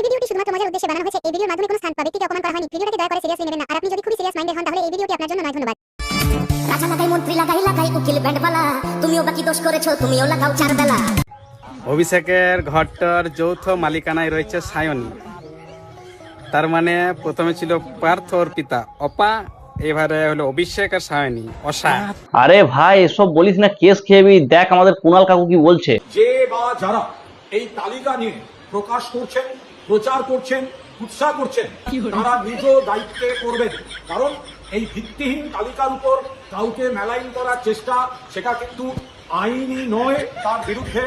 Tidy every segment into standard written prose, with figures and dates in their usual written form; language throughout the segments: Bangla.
এই ভিডিওটি শুধুমাত্র মজার উদ্দেশ্যে বানানো হয়েছে। এই ভিডিওর মাধ্যমে কোনো স্থান বা ব্যক্তিকে অপমান করা হয়নি। ভিডিওটাকে দয়া করে সিরিয়াসলি নেবেন না। আর আপনি যদি খুবই সিরিয়াস মাইন্ডেড হন তাহলে এই ভিডিওটি আপনার জন্য নয়। ধন্যবাদ। রাজা লাগাই মন্ত্রী লাগাই লাগাই উকিল ব্যান্ডবালা, তুমিও বাকি দোষ করেছো, তুমিও লাগাও চার বেলা। অভিষেকের ঘরটার যৌথ মালিকানায় রয়েছে সায়নী। তার মানে প্রথমে ছিল পার্থ ওর পিতা অপা, এবারে হলো অভিষেক আর সায়নী অসা। আরে ভাই এসব বলিস না, কেস খেয়েবি। দেখ আমাদের কুণাল কাকু কি বলছে। যে বা যারা এই তালিকা নিয়ে প্রকাশ করছেন, প্রচার করছেন, উৎসাহ করছেন, তারা নিজ দায়িত্বে করবেন। কারণ এই ভিত্তিহীন তালিকার উপর কাউকে মেলাইন করার চেষ্টা, সেটা কিন্তু আইনি নয়, তার বিরুদ্ধে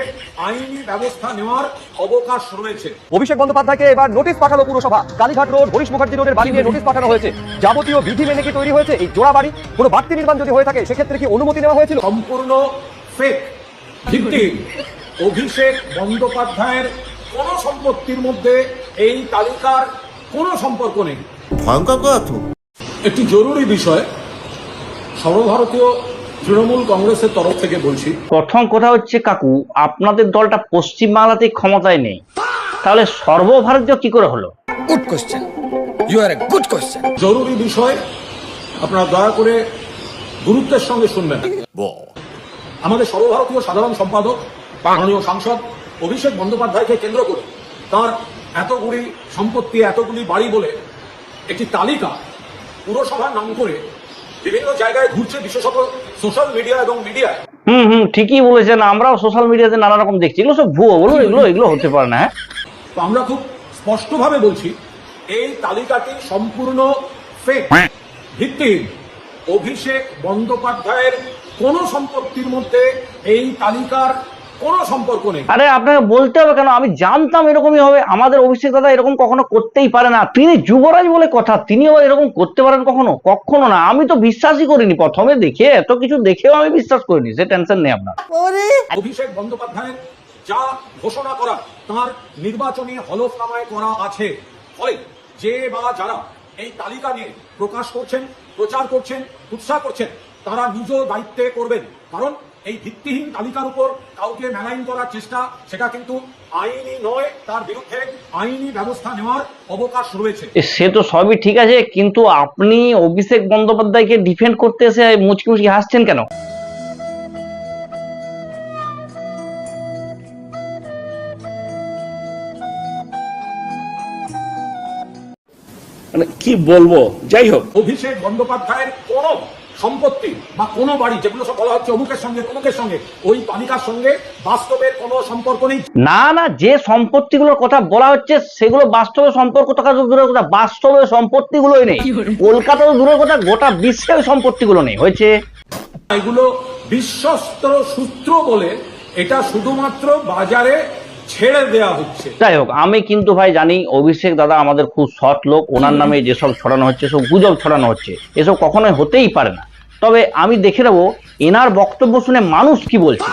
আইনি ব্যবস্থা নেওয়ার অবকাশ রয়েছে। অভিষেক বন্দ্যোপাধ্যায়কে এবার নোটিশ পাঠালো পুরসভা। কালীঘাট রোড, হরিশ মুখার্জি রোডের বাড়ি নিয়ে নোটিশ পাঠানো হয়েছে। যাবতীয় বিধি মেনে কি তৈরি হয়েছে এই জোড়া বাড়ি? কোনো বাড়তি নির্মাণ যদি হয়ে থাকে সেক্ষেত্রে কি অনুমতি নেওয়া হয়েছিল? সম্পূর্ণ ফেক, ভিত্তিহীন। অভিষেক বন্দ্যোপাধ্যায়ের কোন সম্পত্তির মধ্যে এই তালিকার কোনো সম্পর্ক নেই। ভয়ঙ্কর কথা তো। একটি জরুরি বিষয় সর্বভারতীয় তৃণমূল কংগ্রেসের তরফ থেকে বলছি। প্রথম কথা হচ্ছে কাকু, আপনাদের দলটা পশ্চিমবাংলাতে ক্ষমতায় নেই, তাহলে সর্বভারতীয় কি করে হলো? Good question, you are a good question. জরুরি বিষয়, আপনারা দয়া করে গুরুত্বের সঙ্গে শুনবেন। আমাদের সর্বভারতীয় সাধারণ সম্পাদক মাননীয় সাংসদ অভিষেক বন্দ্যোপাধ্যায়কে কেন্দ্র করে তার এতগুলি সম্পত্তি, এতগুলি বাড়ি বলে একটি তালিকা পুরসভার নাম করে বিভিন্ন জায়গায় ঘুরছে, বিশেষত সোশ্যাল মিডিয়া এবং মিডিয়ায়। ঠিকই বলেছেন, আমরাও সোশ্যাল মিডিয়াতে নানা রকম দেখছি। এগুলো সব ভুয়ো, বলো এগুলো হতে পারে না। তো আমরা খুব স্পষ্টভাবে বলছি, এই তালিকাটি সম্পূর্ণ ফেক, ভিত্তিহীন। অভিষেক বন্দ্যোপাধ্যায়ের কোন সম্পত্তির মধ্যে এই তালিকার কোনো সম্পর্ক নেই। আরে আপনাকে বলতে হবে কেন? আমি জানতাম এরকমই হবে। আমাদের অভিষেক দাদা এরকম কখনো করতেই পারে না। তিনি যুবরাজ বলে কথা, তিনি আবার এরকম করতে পারেন কখনো? কখনো না। আমি তো বিশ্বাসই করিনি প্রথমে দেখে, এত কিছু দেখেও আমি বিশ্বাস করিনি। সে টেনশন নেই আপনার। অভিষেক বন্দ্যোপাধ্যায়ের যা ঘোষণা করা তার নির্বাচনী হলফনামায় করা আছে। ফলে যে বা যারা এই তালিকা নিয়ে প্রকাশ করছেন, প্রচার করছেন, উৎসাহ করছেন, তারা নিজ দায়িত্বে করবেন। কারণ এই ভিত্তিহীন তালিকার উপর কাউকে মেলাইন করার চেষ্টা, সেটা কিন্তু আইনি নয়, তার বিরুদ্ধে আইনি ব্যবস্থা নেওয়ার অবকাশ রয়েছে। সে তো সবই ঠিক আছে, কিন্তু আপনি অভিষেক বন্দ্যোপাধ্যায়কে ডিফেন্ড করতে এসে মুচকি মুচকি হাসছেন কেন? মানে কি বলবো, যাই হোক, অভিষেক বন্দ্যোপাধ্যায়ের কোন সম্পত্তি বা কোনো বাড়ি, যেগুলো সব বলা হচ্ছে অমুকের সঙ্গে তমুকের সঙ্গে, ওই তালিকার সঙ্গে বাস্তবের কোনো সম্পর্ক নেই। না, যে সম্পত্তিগুলোর কথা বলা হচ্ছে সেগুলো বাস্তবে সম্পর্ক থাকা তো দূরের কথা, বাস্তবে সম্পত্তিগুলোই নেই। কলকাতা তো দূরের কথা, গোটা বিশ্বে ওই সম্পত্তিগুলো নেই। হয়েছে এগুলো বিশ্বস্ত সূত্র বলে এটা শুধুমাত্র বাজারে ছেড়ে দেয়া হচ্ছে। যাই হোক, আমি কিন্তু ভাই জানি অভিষেক দাদা আমাদের খুব সৎ লোক। ওনার নামে যেসব ছড়ানো হচ্ছে, সব গুজব ছড়ানো হচ্ছে, এসব কখনোই হতেই পারে না। তবে আমি দেখে নেবো এনার বক্তব্য শুনে মানুষ কি বলছে।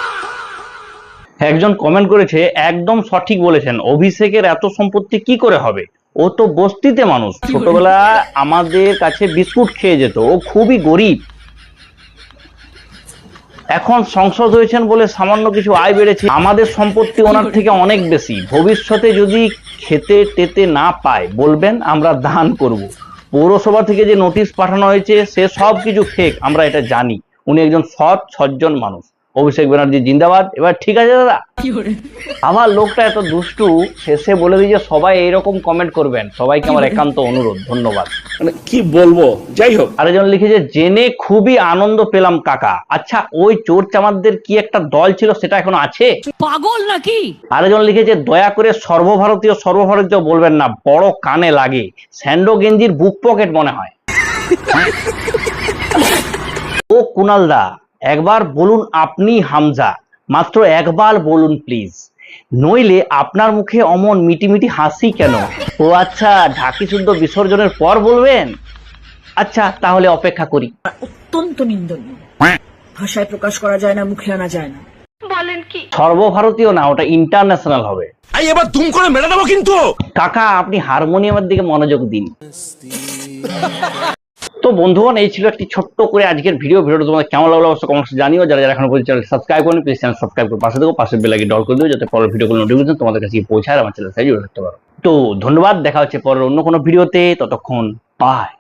একজন কমেন্ট করেছে, একদম সঠিক বলেছেন, অভিষেকের এত সম্পত্তি কি করে হবে? ও তো বস্তিতে মানুষ, ছোটবেলায় আমাদের কাছে বিস্কুট খেয়ে যেত, ও খুবই গরিব। এখন সংসদ হয়েছেন বলে সামান্য কিছু আয় বেড়েছে। আমাদের সম্পত্তি ওনার থেকে অনেক বেশি। ভবিষ্যতে যদি খেতে টেতে না পায় বলবেন, আমরা দান করব। পৌরসভা থেকে যে নোটিশ পাঠানো হয়েছে সে সব কিছু ফেক, আমরা এটা জানি। উনি একজন সজ্জন মানুষ। অভিষেক ব্যানার্জি জিন্দাবাদ। এবার ঠিক আছে দাদা, আবার লোকটা এত দুষ্টু, শেষে বলে দিই যে সবাই এইরকম কমেন্ট করবেন। সবাইকে আমার একান্ত অনুরোধ, ধন্যবাদ। মানে কি বলবো, যাই হোক। আরেকজন লিখেছে, জেনে খুবই আনন্দ পেলাম কাকা। আচ্ছা, ওই চোর চামারদের কি একটা দল ছিল, সেটা এখন আছে? পাগল নাকি? আরেকজন লিখেছে, দয়া করে সর্বভারতীয় বলবেন না, বড় কানে লাগে। স্যান্ডো গেঞ্জির বুক পকেট মনে হয়। ও কুণাল দা, একবার বলুন আপনি হামজা, মাত্র একবার বলুন প্লিজ, নইলে আপনার মুখে অমন মিটিমিটি হাসি কেন? ও আচ্ছা, ঢাকি শুদ্ধ বিসর্জনের পর বলবেন? আচ্ছা, তাহলে অপেক্ষা করি। অত্যন্ত নিন্দনীয়, ভাষায় প্রকাশ করা যায় না, মুখে আনা যায় না। বলেন কি? সর্বভারতীয় না, ওটা ইন্টারন্যাশনাল হবে। এবার দুম করে মেরে দেবো কিন্তু। কাকা, আপনি হারমোনিয়ামের দিকে মনোযোগ দিন। তো বন্ধুগণ, এই ছিল একটি ছোট্ট করে আজকের ভিডিওটা তোমাদের কেমন লাগলো অবশ্যই কমেন্টে জানিও। যারা এখন পর্যন্ত চ্যানেল সাবস্ক্রাইব করেন, প্লিজ চ্যানেল সাবস্ক্রাইব করে পাশে দেখো, পাশের বেল আইকন ডল করে দিও, যাতে পরের ভিডিওগুলো নোটিফিকেশন তোমাদের কাছে পৌঁছায় আর আমার চ্যানেল সাবস্ক্রাইব করতে পারো। তো ধন্যবাদ, দেখা হচ্ছে পরের অন্য কোনো ভিডিওতে, ততক্ষণ বাই।